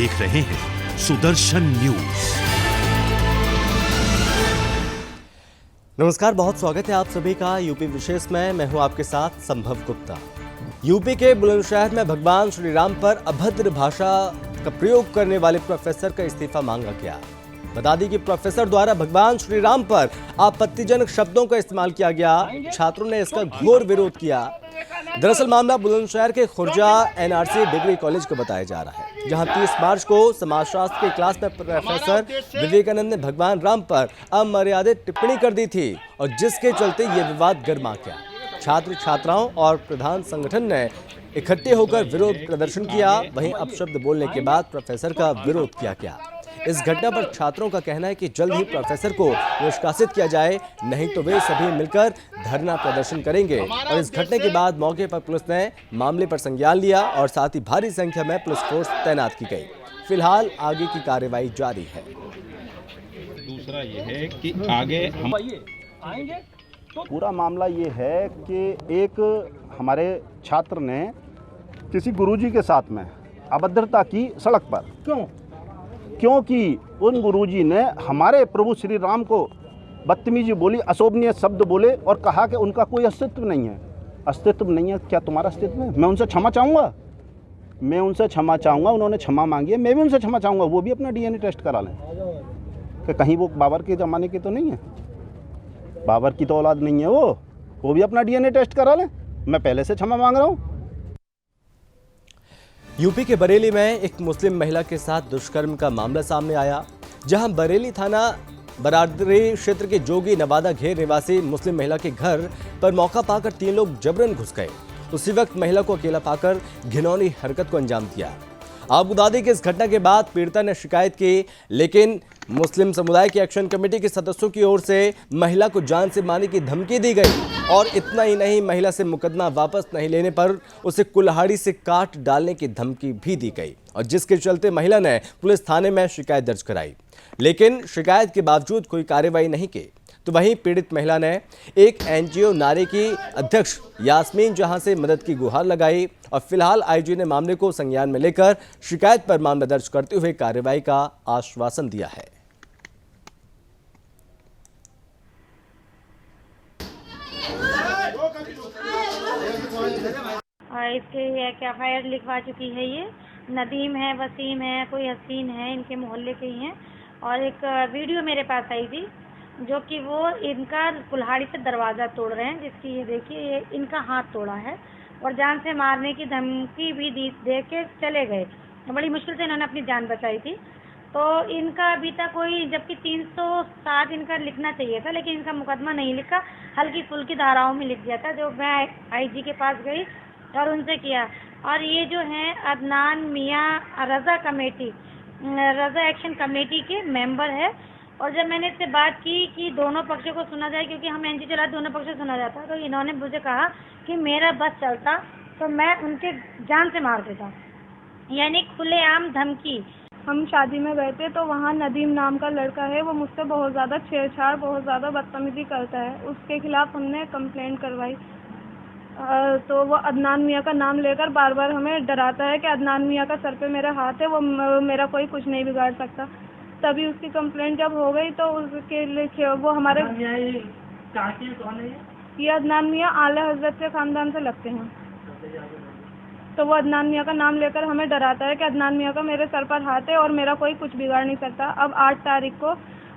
देख रहे हैं सुदर्शन न्यूज। नमस्कार, बहुत स्वागत है आप सभी का यूपी विशेष में। मैं हूं आपके साथ संभव गुप्ता। यूपी के बुलंदशहर में भगवान श्री राम पर अभद्र भाषा का प्रयोग करने वाले प्रोफेसर का इस्तीफा मांगा गया। बता दें कि प्रोफेसर द्वारा भगवान श्री राम पर आपत्तिजनक शब्दों का इस्तेमाल किया गया। छात्रों ने इसका घोर विरोध किया। दरअसल मामला बुलंदशहर के खुर्जा एनआरसी डिग्री कॉलेज का बताया जा रहा है, जहां 30 मार्च को समाजशास्त्र की क्लास में प्रोफेसर विवेकानंद ने भगवान राम पर अमर्यादित टिप्पणी कर दी थी और जिसके चलते ये विवाद गर्मा गया। छात्र छात्राओं और प्रधान संगठन ने इकट्ठे होकर विरोध प्रदर्शन किया। वहीं अपशब्द बोलने के बाद प्रोफेसर का विरोध किया गया। इस घटना पर छात्रों का कहना है कि जल्द ही प्रोफेसर को निष्कासित किया जाए, नहीं तो वे सभी मिलकर धरना प्रदर्शन करेंगे। और इस घटना के बाद मौके पर पुलिस ने मामले पर संज्ञान लिया और साथ ही भारी संख्या में पुलिस फोर्स तैनात की गई। फिलहाल आगे की कार्रवाई जारी है। दूसरा ये है कि आगे हम आएंगे पूरा मामला ये है कि एक हमारे छात्र ने किसी गुरुजी के साथ में अभद्रता की सड़क पर। क्योंकि उन गुरुजी ने हमारे प्रभु श्री राम को बदतमीजी बोली, अशोभनीय शब्द बोले और कहा कि उनका कोई अस्तित्व नहीं है। अस्तित्व नहीं है, क्या तुम्हारा अस्तित्व है? मैं उनसे क्षमा चाहूँगा। उन्होंने क्षमा मांगी है, मैं भी उनसे क्षमा चाहूँगा। वो भी अपना डीएनए टेस्ट करा लें कि कहीं वो बाबर के ज़माने के तो नहीं है, बाबर की तो औलाद नहीं है वो भी अपना डीएनए टेस्ट करा लें। मैं पहले से क्षमा मांग रहा हूँ। यूपी के बरेली में एक मुस्लिम महिला के साथ दुष्कर्म का मामला सामने आया, जहां बरेली थाना बरादरी क्षेत्र के जोगी नवादा घेर निवासी मुस्लिम महिला के घर पर मौका पाकर 3 लोग जबरन घुस गए। उसी वक्त महिला को अकेला पाकर घिनौनी हरकत को अंजाम दिया। आपको बता दें कि इस घटना के बाद पीड़िता ने शिकायत की, लेकिन मुस्लिम समुदाय की एक्शन कमेटी के सदस्यों की ओर से महिला को जान से मारने की धमकी दी गई। और इतना ही नहीं, महिला से मुकदमा वापस नहीं लेने पर उसे कुल्हाड़ी से काट डालने की धमकी भी दी गई, और जिसके चलते महिला ने पुलिस थाने में शिकायत दर्ज कराई, लेकिन शिकायत के बावजूद कोई कार्रवाई नहीं की। तो वहीं पीड़ित महिला ने एक एनजीओ नारे की अध्यक्ष यास्मीन जहां से मदद की गुहार लगाई। और फिलहाल आईजी ने मामले को संज्ञान में लेकर शिकायत पर मामला दर्ज करते हुए कार्रवाई का आश्वासन दिया है। और इसके एक एफआईआर लिखवा चुकी है। ये नदीम है, वसीम है, कोई हसीन है, इनके मोहल्ले के ही हैं। और एक वीडियो मेरे पास आई थी जो कि वो इनका कुल्हाड़ी से दरवाज़ा तोड़ रहे हैं, जिसकी ये देखिए ये इनका हाथ तोड़ा है और जान से मारने की धमकी भी दे के चले गए। बड़ी मुश्किल से इन्होंने अपनी जान बचाई थी। तो इनका अभी तक कोई, जबकि 307 इनका लिखना चाहिए था, लेकिन इनका मुकदमा नहीं लिखा, हल्की फुल्की धाराओं में लिख दिया था। जो मैं आईजी के पास गई और उनसे किया। और ये जो है अदनान मियाँ रज़ा एक्शन कमेटी के मेंबर है। और जब मैंने इससे बात की कि दोनों पक्षों को सुना जाए, क्योंकि हम एनजी चला दोनों पक्षों को सुना जाता, तो इन्होंने मुझे कहा कि मेरा बस चलता तो मैं उनके जान से मार देता, यानी खुलेआम धमकी। हम शादी में गए थे तो वहाँ नदीम नाम का लड़का है, वो मुझसे बहुत ज़्यादा छेड़छाड़, बहुत ज़्यादा बदतमीजी करता है। उसके खिलाफ हमने कंप्लेंट करवाई। तो वो अदनान मियाँ का नाम लेकर बार बार हमें डराता है कि अदनान मियाँ का सर पे मेरा हाथ है, वो मेरा कोई कुछ नहीं बिगाड़ सकता। तभी उसकी कंप्लेंट जब हो गई तो उसके लिए वो हमारे ये अदनान मियाँ आला हजरत के खानदान से लगते हैं। तो वो अदनान मियाँ का नाम लेकर हमें डराता है कि अदनान मियाँ का मेरे सर पर हाथ है और मेरा कोई कुछ बिगाड़ नहीं सकता। अब 8 तारीख को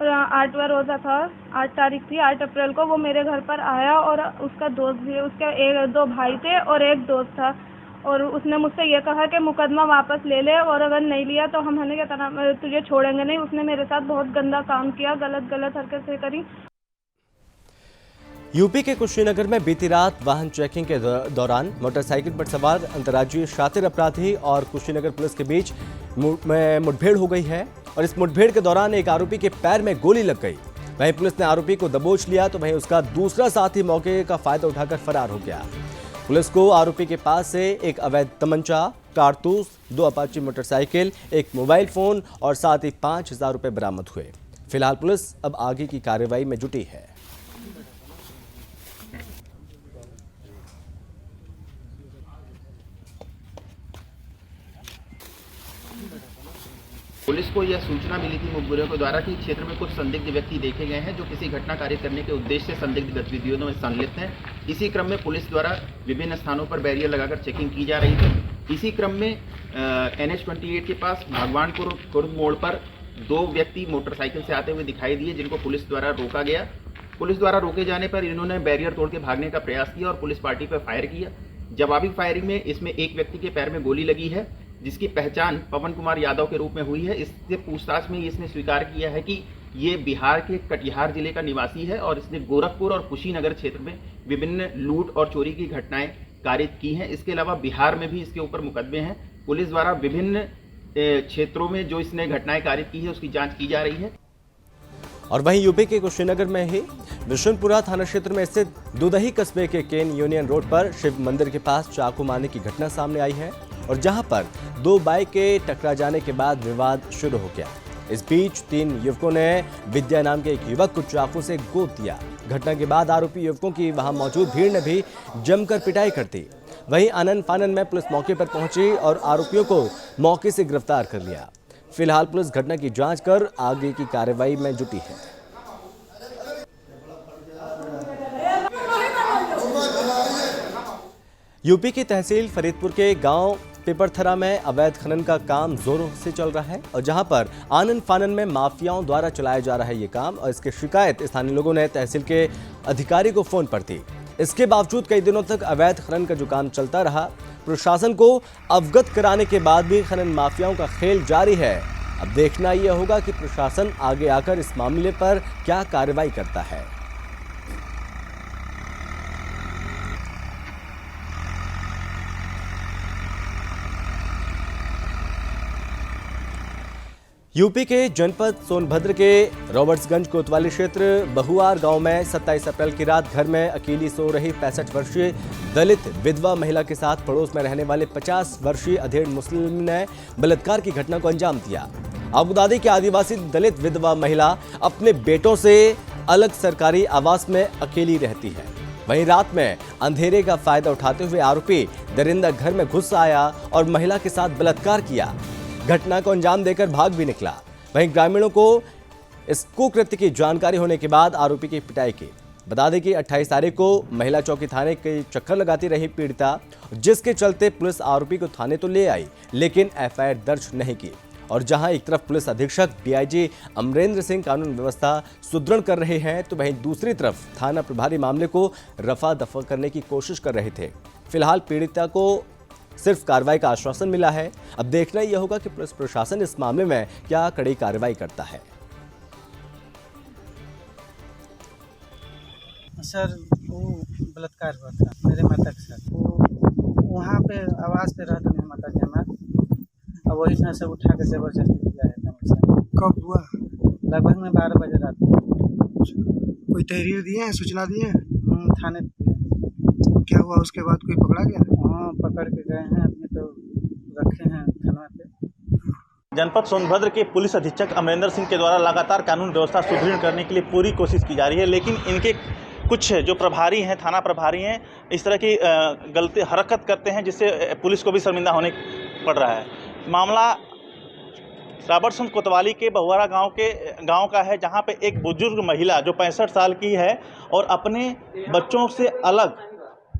8वां रोज़ा था, 8 तारीख थी, 8 अप्रैल को वो मेरे घर पर आया और उसका दोस्त भी, उसके 2 भाई थे और एक दोस्त था। और उसने मुझसे ये कहा कि मुकदमा वापस ले ले और अगर नहीं लिया तो हम हमें क्या तरह तुझे छोड़ेंगे नहीं। उसने मेरे साथ बहुत गंदा काम किया, गलत हरकतें करी। यूपी के कुशीनगर में बीती रात वाहन चेकिंग के दौरान मोटरसाइकिल पर सवार अंतर्राज्यीय शातिर अपराधी और कुशीनगर पुलिस के बीच मुठभेड़ हो गई है। और इस मुठभेड़ के दौरान एक आरोपी के पैर में गोली लग गई। वहीं पुलिस ने आरोपी को दबोच लिया, तो वहीं उसका दूसरा साथी मौके का फायदा उठाकर फरार हो गया। पुलिस को आरोपी के पास से एक अवैध तमंचा, कारतूस, 2 अपाची मोटरसाइकिल, एक मोबाइल फोन और साथ ही 5,000 रुपए बरामद हुए। फिलहाल पुलिस अब आगे की कार्रवाई में जुटी है। पुलिस को यह सूचना मिली थी मुखबिरों के द्वारा कि क्षेत्र में कुछ संदिग्ध व्यक्ति देखे गए हैं जो किसी घटना कार्य करने के उद्देश्य से संदिग्ध गतिविधियों में संलिप्त हैं। इसी क्रम में पुलिस द्वारा विभिन्न स्थानों पर बैरियर लगाकर चेकिंग की जा रही थी। इसी क्रम में NH-28 के पास भगवानपुर कुर्द मोड़ पर 2 व्यक्ति मोटरसाइकिल से आते हुए दिखाई दिए, जिनको पुलिस द्वारा रोका गया। पुलिस द्वारा रोके जाने पर इन्होंने बैरियर तोड़ के भागने का प्रयास किया और पुलिस पार्टी पर फायर किया। जवाबी फायरिंग में इसमें एक व्यक्ति के पैर में गोली लगी है, जिसकी पहचान पवन कुमार यादव के रूप में हुई है। इससे पूछताछ में इसने स्वीकार किया है कि ये बिहार के कटिहार जिले का निवासी है और इसने गोरखपुर और कुशीनगर क्षेत्र में विभिन्न लूट और चोरी की घटनाएं कारित की हैं। इसके अलावा बिहार में भी इसके ऊपर मुकदमे हैं। पुलिस द्वारा विभिन्न क्षेत्रों में जो इसने घटनाएं कारित की है उसकी जाँच की जा रही है। और वहीं यूपी के कुशीनगर में ही बिशनपुरा थाना क्षेत्र में स्थित दुदही कस्बे के केन यूनियन रोड पर शिव मंदिर के पास चाकू मारने की घटना सामने आई है और जहां पर 2 बाइक के टकरा जाने के बाद विवाद शुरू हो गया। इस बीच 3 युवकों ने विद्या नाम के एक युवक को चाकू से गोद दिया। घटना के बाद आरोपी युवकों की वहां मौजूद भीड़ ने भी जमकर पिटाई कर दी। वहीं आनन फानन में पुलिस मौके पर पहुंची और आरोपियों को मौके से गिरफ्तार कर लिया। फिलहाल पुलिस घटना की जांच कर आगे की कार्रवाई में जुटी है। यूपी की तहसील फरीदपुर के गांव पिपरथरा में अवैध खनन का काम जोरों से चल रहा है और जहां पर आनन फानन में माफियाओं द्वारा चलाया जा रहा है ये काम और इसकी शिकायत स्थानीय लोगों ने तहसील के अधिकारी को फोन पर दी। इसके बावजूद कई दिनों तक अवैध खनन का जो काम चलता रहा, प्रशासन को अवगत कराने के बाद भी खनन माफियाओं का खेल जारी है। अब देखना यह होगा कि प्रशासन आगे आकर इस मामले पर क्या कार्रवाई करता है। यूपी के जनपद सोनभद्र के रॉबर्ट्सगंज कोतवाली क्षेत्र बहुआर गांव में 27 अप्रैल की रात घर में अकेली सो रही 65 वर्षीय दलित विधवा महिला के साथ पड़ोस में रहने वाले 50 वर्षीय अधेड़ मुस्लिम ने बलात्कार की घटना को अंजाम दिया। आबुदादी की आदिवासी दलित विधवा महिला अपने बेटों से अलग सरकारी आवास में अकेली रहती है। वहीं रात में अंधेरे का फायदा उठाते हुए आरोपी दरिंदा घर में घुस आया और महिला के साथ बलात्कार किया। घटना को अंजाम देकर भाग भी निकला। वहीं ग्रामीणों को इस कुकृत्य की जानकारी होने के बाद आरोपी की पिटाई की। बता दें कि 28 तारीख को महिला चौकी थाने के चक्कर लगाती रही पीड़िता, जिसके चलते पुलिस आरोपी को थाने तो ले आई लेकिन FIR दर्ज नहीं की। और जहां एक तरफ पुलिस अधीक्षक DIG अमरेंद्र सिंह कानून व्यवस्था सुदृढ़ कर रहे हैं तो वहीं दूसरी तरफ थाना प्रभारी मामले को रफा दफा करने की कोशिश कर रहे थे। फिलहाल पीड़िता को सिर्फ कार्रवाई का आश्वासन मिला है। अब देखना यह होगा कि पुलिस प्रशासन इस मामले में क्या कड़ी कार्रवाई करता है। सर, वो बलात्कार हुआ था मेरे माता के साथ। वो वहाँ पे आवाज़ पे रहते हैं माता जी हमारे, और वही से सब उठा के जबरदस्ती किया है हमेशा। कब हुआ? लगभग में 12 बजे रात को। कोई तहरीर दिए हैं, सूचना दिए हैं? थाने। क्या हुआ उसके बाद? कोई पकड़ा गया? हाँ, पकड़ के गए हैं, अभी तो रखे हैं थाना पे। जनपद सोनभद्र के पुलिस अधीक्षक अमरेंद्र सिंह के द्वारा लगातार कानून व्यवस्था सुदृढ़ करने के लिए पूरी कोशिश की जा रही है, लेकिन इनके कुछ जो प्रभारी हैं, थाना प्रभारी हैं, इस तरह की गलती हरकत करते हैं जिससे पुलिस को भी शर्मिंदा होने पड़ रहा है। मामला रॉबर्ट्सगंज कोतवाली के बहुआरा गांव का है, जहां पे एक बुजुर्ग महिला जो 65 साल की है और अपने बच्चों से अलग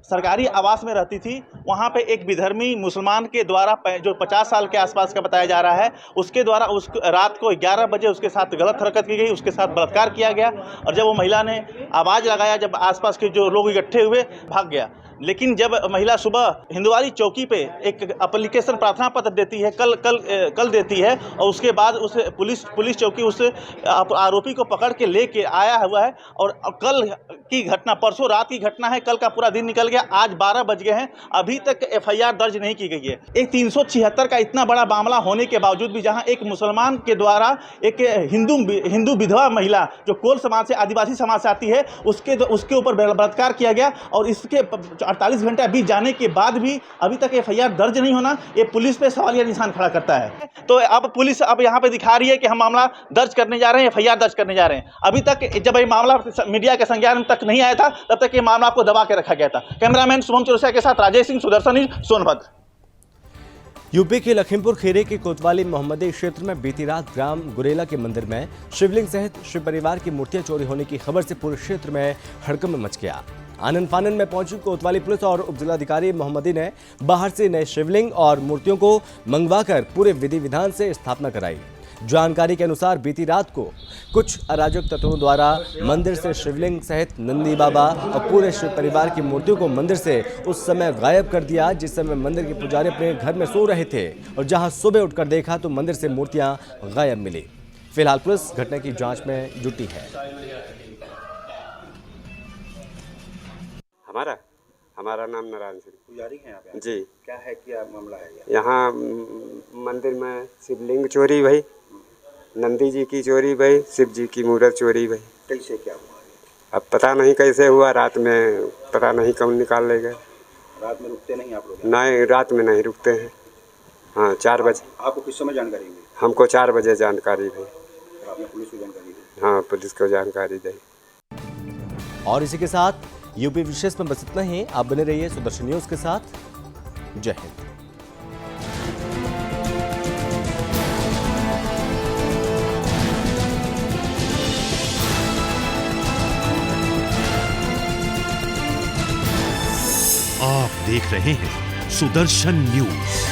सरकारी आवास में रहती थी। वहाँ पे एक विधर्मी मुसलमान के द्वारा जो 50 साल के आसपास का बताया जा रहा है, उसके द्वारा उस रात को 11 बजे उसके साथ गलत हरकत की गई, उसके साथ बलात्कार किया गया। और जब वो महिला ने आवाज़ लगाया, जब आसपास के जो लोग इकट्ठे हुए, भाग गया। लेकिन जब महिला सुबह हिंदुवारी चौकी पे एक एप्लीकेशन प्रार्थना पत्र देती है, कल देती है, और उसके बाद उस पुलिस चौकी उस आरोपी को पकड़ के लेके आया हुआ है। और कल की घटना, परसों रात की घटना है, कल का पूरा दिन निकल गया, आज 12 बज गए हैं, अभी तक FIR दर्ज नहीं की गई है। एक 376 का इतना बड़ा मामला होने के बावजूद भी जहां एक मुसलमान के द्वारा एक हिंदू विधवा महिला जो कोल समाज से, आदिवासी समाज से आती है, उसके ऊपर बलात्कार किया गया और इसके 48 घंटे बीत जाने के बाद भी अभी तक FIR दर्ज नहीं होना, ये पुलिस पे सवालिया निशान खड़ा करता है। तो अब पुलिस अब यहाँ पे दिखा रही है कि हम मामला दर्ज करने जा रहे हैं, FIR दर्ज करने जा रहे हैं। अभी तक जब ये मामला मीडिया के संज्ञान तक नहीं आया था, तब तक ये मामला आपको दबा के रखा गया था। कैमरामैन शुभम चौरसिया के साथ राजेश सिंह, सुदर्शन न्यूज़, सोनभद्र। यूपी के लखीमपुर खीरी के कोतवाली मोहम्मदी क्षेत्र में बीती रात ग्राम गुरेला के मंदिर में शिवलिंग सहित शिव परिवार की मूर्तियां चोरी होने की खबर से पूरे क्षेत्र में हड़कंप मच गया। आनन फानन में पहुंची कोतवाली पुलिस और उपजिलाधिकारी मोहम्मदी ने बाहर से नए शिवलिंग और मूर्तियों को मंगवाकर पूरे विधि विधान से स्थापना कराई। जानकारी के अनुसार बीती रात को कुछ अराजक तत्वों द्वारा मंदिर से शिवलिंग सहित नंदी बाबा और पूरे शिव परिवार की मूर्तियों को मंदिर से उस समय गायब कर दिया जिस समय मंदिर के पुजारी अपने घर में सो रहे थे और जहां सुबह उठकर देखा तो मंदिर से मूर्तियां गायब मिली। फिलहाल पुलिस घटना की जांच में जुटी है। हमारा नाम नारायण सिंह पुजारी हैं आप? जी। क्या है, क्या मामला है? यहाँ मंदिर में शिवलिंग चोरी भई, नंदी जी की चोरी भई, शिव जी की मूर्त चोरी भई। कैसे क्या हुआ? अब पता नहीं कैसे हुआ, रात में पता नहीं कौन निकाल ले गए। रात में रुकते नहीं आप लोग? नहीं, रात में नहीं रुकते हैं। हाँ, 4 बजे। आपको किस समय जानकारी हुई? हमको 4 बजे जानकारी दी। आपने पुलिस को जानकारी दी? हाँ, पुलिस को जानकारी दी। और इसी के साथ यूपी विशेष में बस इतना ही। आप बने रहिए सुदर्शन न्यूज के साथ। जय हिंद। आप देख रहे हैं सुदर्शन न्यूज।